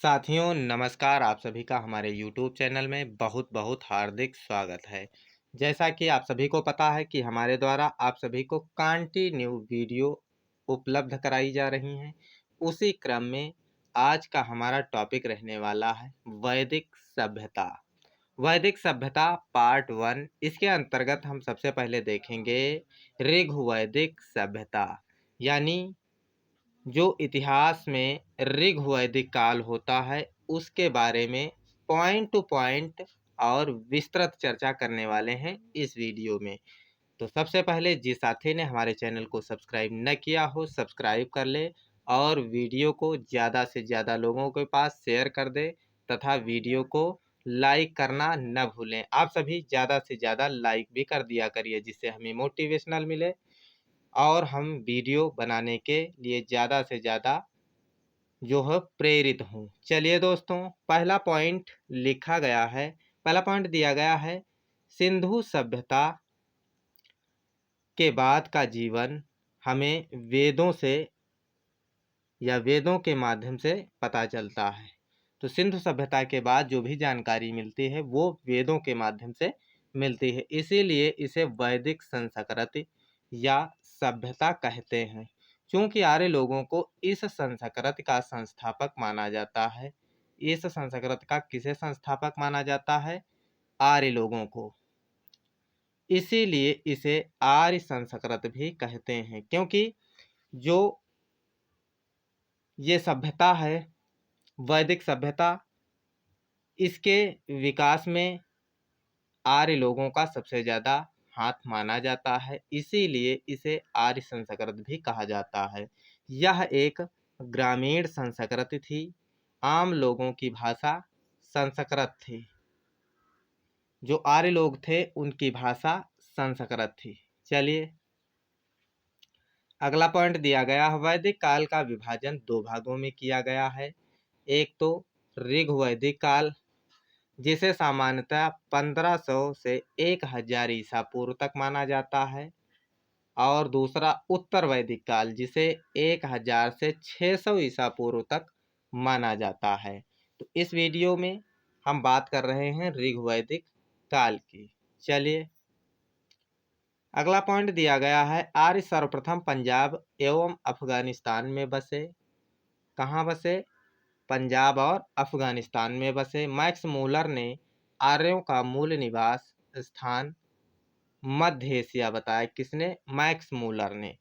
साथियों नमस्कार। आप सभी का हमारे YouTube चैनल में बहुत बहुत हार्दिक स्वागत है। जैसा कि आप सभी को पता है कि हमारे द्वारा आप सभी को कंटिन्यू वीडियो उपलब्ध कराई जा रही हैं। उसी क्रम में आज का हमारा टॉपिक रहने वाला है वैदिक सभ्यता। वैदिक सभ्यता पार्ट 1। इसके अंतर्गत हम सबसे पहले देखेंगे ऋग्वैदिक सभ्यता, यानी जो इतिहास में ऋग्वैदिक काल होता है उसके बारे में पॉइंट टू पॉइंट और विस्तृत चर्चा करने वाले हैं इस वीडियो में। तो सबसे पहले जिस साथी ने हमारे चैनल को सब्सक्राइब न किया हो सब्सक्राइब कर ले और वीडियो को ज़्यादा से ज़्यादा लोगों के पास शेयर कर दे तथा वीडियो को लाइक करना न भूलें। आप सभी ज़्यादा से ज़्यादा लाइक भी कर दिया करिए जिससे हमें मोटिवेशनल मिले और हम वीडियो बनाने के लिए ज़्यादा से ज़्यादा जो है प्रेरित हूँ। चलिए दोस्तों, पहला पॉइंट लिखा गया है, पहला पॉइंट दिया गया है, सिंधु सभ्यता के बाद का जीवन हमें वेदों से या वेदों के माध्यम से पता चलता है। तो सिंधु सभ्यता के बाद जो भी जानकारी मिलती है वो वेदों के माध्यम से मिलती है, इसीलिए इसे वैदिक संस्कृति या सभ्यता कहते हैं। क्योंकि आर्य लोगों को इस संस्कृति का संस्थापक माना जाता है। इस संस्कृति का किसे संस्थापक माना जाता है? आर्य लोगों को। इसीलिए इसे आर्य संस्कृत भी कहते हैं, क्योंकि जो ये सभ्यता है वैदिक सभ्यता, इसके विकास में आर्य लोगों का सबसे ज़्यादा हाथ माना जाता है, इसीलिए इसे आर्य संस्कृत भी कहा जाता है। यह एक ग्रामीण संस्कृति थी, आम लोगों की भाषा संस्कृत थी। जो आर्य लोग थे उनकी भाषा संस्कृत थी। चलिए अगला पॉइंट दिया गया है, वैदिक काल का विभाजन दो भागों में किया गया है। एक तो ऋग्वैदिक काल, जिसे सामान्यतः 1500 से 1000 ईसा पूर्व तक माना जाता है, और दूसरा उत्तर वैदिक काल, जिसे 1000 से 600 ईसा पूर्व तक माना जाता है। तो इस वीडियो में हम बात कर रहे हैं ऋग्वैदिक काल की। चलिए अगला पॉइंट दिया गया है, आर्य सर्वप्रथम पंजाब एवं अफगानिस्तान में बसे। कहाँ बसे? पंजाब और अफगानिस्तान में बसे। मैक्स मूलर ने आर्यों का मूल निवास स्थान मध्य एशिया बताया। किसने? मैक्स मूलर ने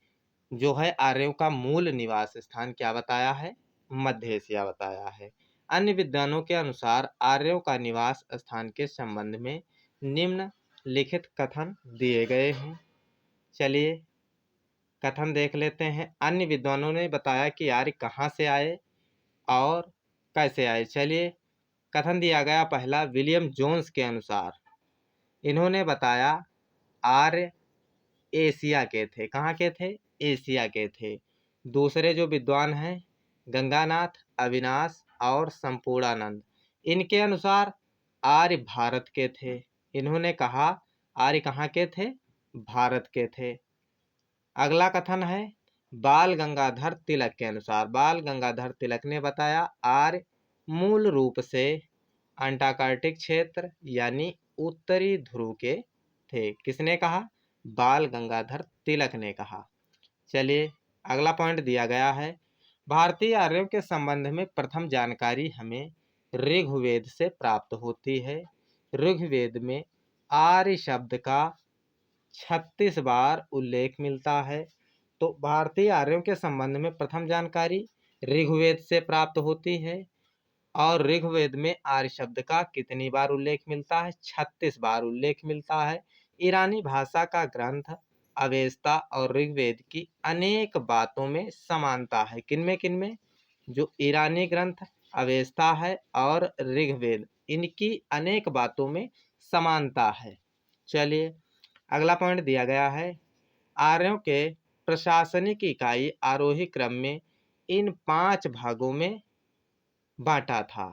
जो है आर्यों का मूल निवास स्थान क्या बताया है? मध्य एशिया बताया है। अन्य विद्वानों के अनुसार आर्यों का निवास स्थान के संबंध में निम्नलिखित कथन दिए गए हैं। चलिए कथन देख लेते हैं। अन्य विद्वानों ने बताया कि आर्य कहाँ से आए और कैसे आए। चलिए कथन दिया गया पहला, विलियम जोन्स के अनुसार इन्होंने बताया आर्य एशिया के थे। कहाँ के थे? एशिया के थे। दूसरे जो विद्वान हैं गंगानाथ, अविनाश और संपूर्णानंद, इनके अनुसार आर्य भारत के थे। इन्होंने कहा आर्य कहाँ के थे? भारत के थे। अगला कथन है बाल गंगाधर तिलक के अनुसार, बाल गंगाधर तिलक ने बताया आर्य मूल रूप से अंटार्कटिक क्षेत्र यानी उत्तरी ध्रुव के थे। किसने कहा? बाल गंगाधर तिलक ने कहा। चलिए अगला पॉइंट दिया गया है, भारतीय आर्यों के संबंध में प्रथम जानकारी हमें ऋग्वेद से प्राप्त होती है। ऋग्वेद में आर्य शब्द का 36 बार उल्लेख मिलता है। तो भारतीय आर्यों के संबंध में प्रथम जानकारी ऋग्वेद से प्राप्त होती है। और ऋग्वेद में आर्य शब्द का कितनी बार उल्लेख मिलता है? 36 बार उल्लेख मिलता है। ईरानी भाषा का ग्रंथ अवेस्ता और ऋग्वेद की अनेक बातों में समानता है। किनमें किनमें? जो ईरानी ग्रंथ अवेस्ता है और ऋग्वेद, इनकी अनेक बातों में समानता है। चलिए अगला पॉइंट दिया गया है, आर्यों के प्रशासनिक इकाई आरोही क्रम में इन 5 भागों में बांटा था।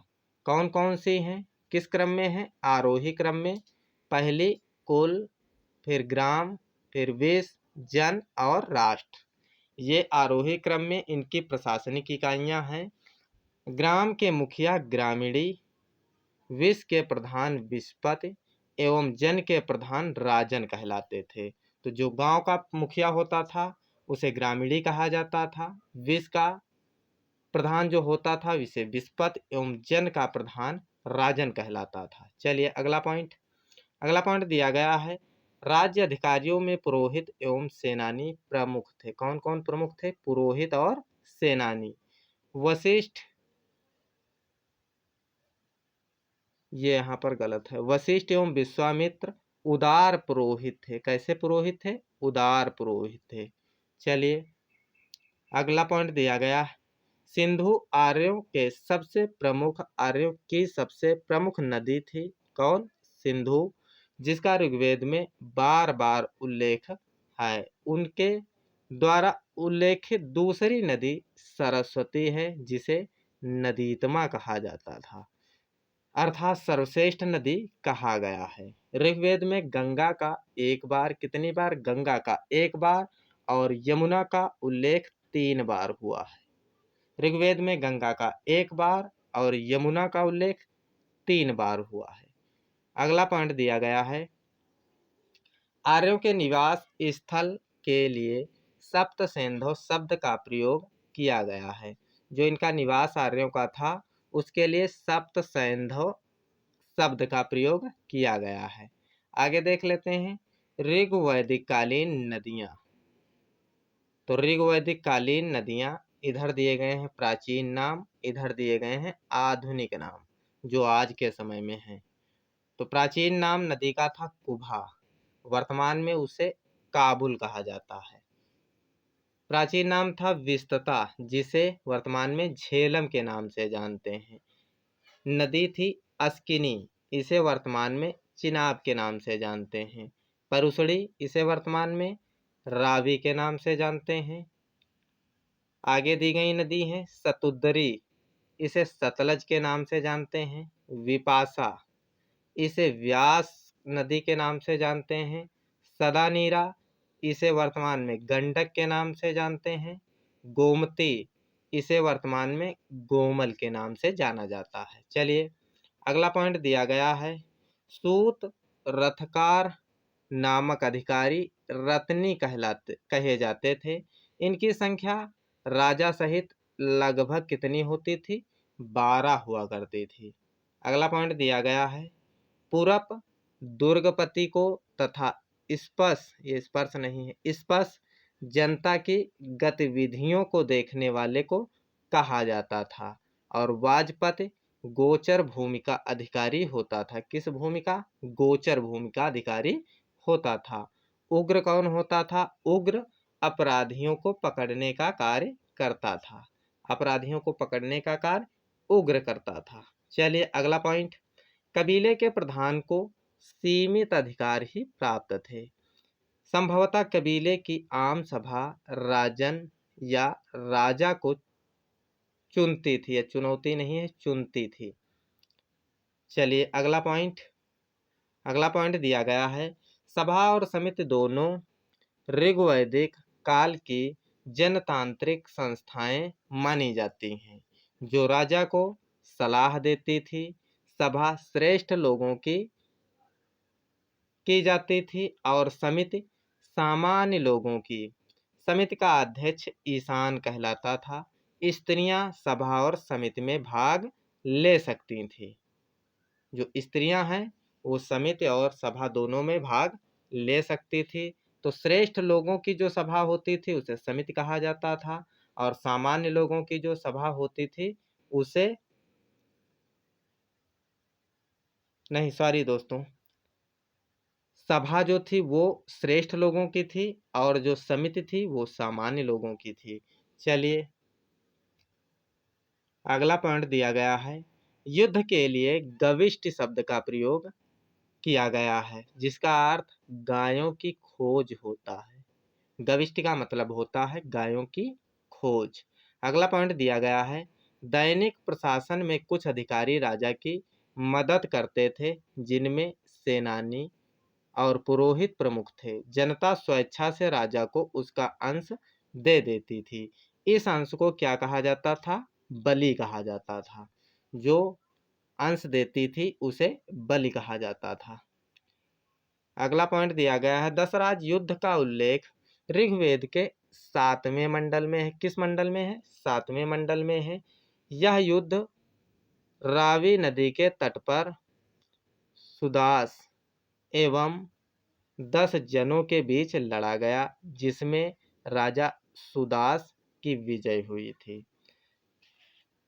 कौन कौन सी हैं? किस क्रम में है? आरोही क्रम में। पहली कुल, फिर ग्राम, फिर विश्व, जन और राष्ट्र। ये आरोही क्रम में इनकी प्रशासनिक इकाइयां हैं। ग्राम के मुखिया ग्रामीणी, विष के प्रधान विस्पति एवं जन के प्रधान राजन कहलाते थे। तो जो गांव का मुखिया होता था उसे ग्रामीणी कहा जाता था, विष का प्रधान जो होता था उसे विस्पत एवं जन का प्रधान राजन कहलाता था। चलिए अगला पॉइंट दिया गया है, राज्य अधिकारियों में पुरोहित एवं सेनानी प्रमुख थे। कौन कौन प्रमुख थे? पुरोहित और सेनानी। वशिष्ठ, ये यहाँ पर गलत है, वशिष्ठ एवं विश्वामित्र उदार पुरोहित थे। कैसे पुरोहित थे? उदार पुरोहित थे। चलिए अगला पॉइंट दिया गया, सिंधु आर्यों की सबसे प्रमुख नदी थी। कौन? सिंधु, जिसका ऋग्वेद में बार बार उल्लेख है। उनके द्वारा उल्लेखित दूसरी नदी सरस्वती है, जिसे नदीतमा कहा जाता था, अर्थात सर्वश्रेष्ठ नदी कहा गया है। ऋग्वेद में गंगा का एक बार, कितनी बार? गंगा का एक बार, और यमुना का उल्लेख 3 बार हुआ है। ऋग्वेद में गंगा का एक बार और यमुना का उल्लेख 3 बार हुआ है। अगला पॉइंट दिया गया है, आर्यों के निवास स्थल के लिए सप्त सेंधो शब्द का प्रयोग किया गया है। जो इनका निवास आर्यों का था उसके लिए सप्त सेंधो शब्द का प्रयोग किया गया है। आगे देख लेते हैं, ऋग वैदिक कालीन नदियां। तो ऋग वैदिक कालीन नदियां, इधर दिए गए हैं प्राचीन नाम, इधर दिए गए हैं आधुनिक नाम जो आज के समय में है। तो प्राचीन नाम नदी का था कुभा, वर्तमान में उसे काबुल कहा जाता है। प्राचीन नाम था विस्तता, जिसे वर्तमान में झेलम के नाम से जानते हैं। नदी थी अस्किनी, इसे वर्तमान में चिनाब के नाम से जानते हैं। परुसड़ी, इसे वर्तमान में रावी के नाम से जानते हैं। आगे दी गई नदी है सतुदरी, इसे सतलज के नाम से जानते हैं। विपासा, इसे व्यास नदी के नाम से जानते हैं। सदानीरा, इसे वर्तमान में गंडक के नाम से जानते हैं। गोमती, इसे वर्तमान में गोमल के नाम से जाना जाता है। चलिए अगला पॉइंट दिया गया है, सूत रथकार नामक अधिकारी रत्नी कहे जाते थे। इनकी संख्या राजा सहित लगभग कितनी होती थी? 12 हुआ करती थी। अगला पॉइंट दिया गया है, पुरप दुर्गपति को तथा स्पर्श, ये स्पर्श नहीं है, स्पर्श जनता की गतिविधियों को देखने वाले को कहा जाता था। और वाजपति गोचर भूमिका अधिकारी होता था। किस भूमिका? गोचर भूमिका अधिकारी होता था। उग्र कौन होता था? उग्र अपराधियों को पकड़ने का कार्य करता था। अपराधियों को पकड़ने का कार्य उग्र करता था। चलिए अगला पॉइंट, कबीले के प्रधान को सीमित अधिकार ही प्राप्त थे। संभवतः कबीले की आम सभा राजन या राजा को चुनती थी, या चुनौती नहीं है, चुनती थी। चलिए अगला पॉइंट दिया गया है, सभा और समिति दोनों ऋग्वैदिक काल की जनतांत्रिक संस्थाएं मानी जाती हैं, जो राजा को सलाह देती थी। सभा श्रेष्ठ लोगों की जाती थी और समिति सामान्य लोगों की। समिति का अध्यक्ष ईशान कहलाता था। स्त्रियां सभा और समिति में भाग ले सकती थी। जो स्त्रियां हैं वो समिति और सभा दोनों में भाग ले सकती थी। तो श्रेष्ठ लोगों की जो सभा होती थी उसे समिति कहा जाता था, और सामान्य लोगों की जो सभा होती थी उसे, नहीं सॉरी दोस्तों, सभा जो थी वो श्रेष्ठ लोगों की थी और जो समिति थी वो सामान्य लोगों की थी। चलिए अगला पॉइंट दिया गया है, युद्ध के लिए गविष्ट शब्द का प्रयोग किया गया है, जिसका अर्थ गायों की खोज होता है। गविष्ट का मतलब होता है गायों की खोज। अगला पॉइंट दिया गया है, दैनिक प्रशासन में कुछ अधिकारी राजा की मदद करते थे, जिनमें सेनानी और पुरोहित प्रमुख थे। जनता स्वेच्छा से राजा को उसका अंश दे देती थी। इस अंश को क्या कहा जाता था? बलि कहा जाता था। जो अंश देती थी उसे बलि कहा जाता था। अगला पॉइंट दिया गया है, दशराज युद्ध का उल्लेख ऋग्वेद के 7वें मंडल में है। किस मंडल में है? 7वें मंडल में है। यह युद्ध रावी नदी के तट पर सुदास एवं 10 जनों के बीच लड़ा गया, जिसमें राजा सुदास की विजय हुई थी।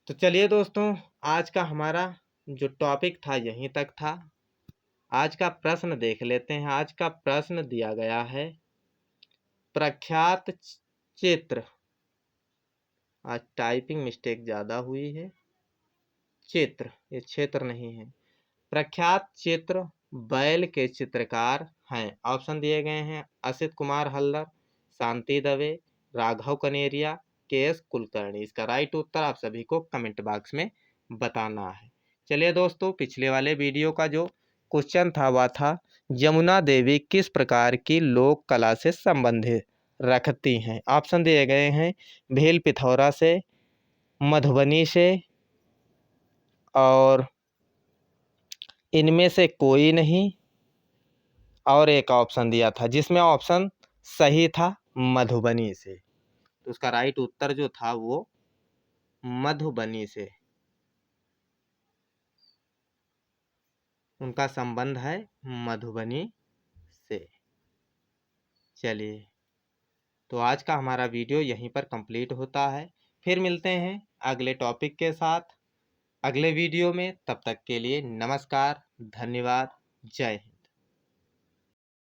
तो चलिए दोस्तों, आज का हमारा जो टॉपिक था यहीं तक था। आज का प्रश्न देख लेते हैं। आज का प्रश्न दिया गया है, प्रख्यात चित्र, आज टाइपिंग मिस्टेक ज़्यादा हुई है, चित्र, ये क्षेत्र नहीं है। प्रख्यात चित्र बैल के चित्रकार हैं। ऑप्शन दिए गए हैं, असित कुमार हल्दर, शांति दवे, राघव कनेरिया, के.एस. कुलकर्णी। इसका राइट उत्तर आप सभी को कमेंट बॉक्स में बताना है। चलिए दोस्तों, पिछले वाले वीडियो का जो क्वेश्चन था वह था, यमुना देवी किस प्रकार की लोक कला से संबंधित रखती हैं। ऑप्शन दिए गए हैं, भेल पिथौरा से, मधुबनी से, और इनमें से कोई नहीं, और एक ऑप्शन दिया था जिसमें ऑप्शन सही था मधुबनी से। तो उसका राइट उत्तर जो था वो मधुबनी से, उनका संबंध है मधुबनी से। चलिए, तो आज का हमारा वीडियो यहीं पर कंप्लीट होता है। फिर मिलते हैं अगले टॉपिक के साथ अगले वीडियो में। तब तक के लिए नमस्कार, धन्यवाद, जय हिंद।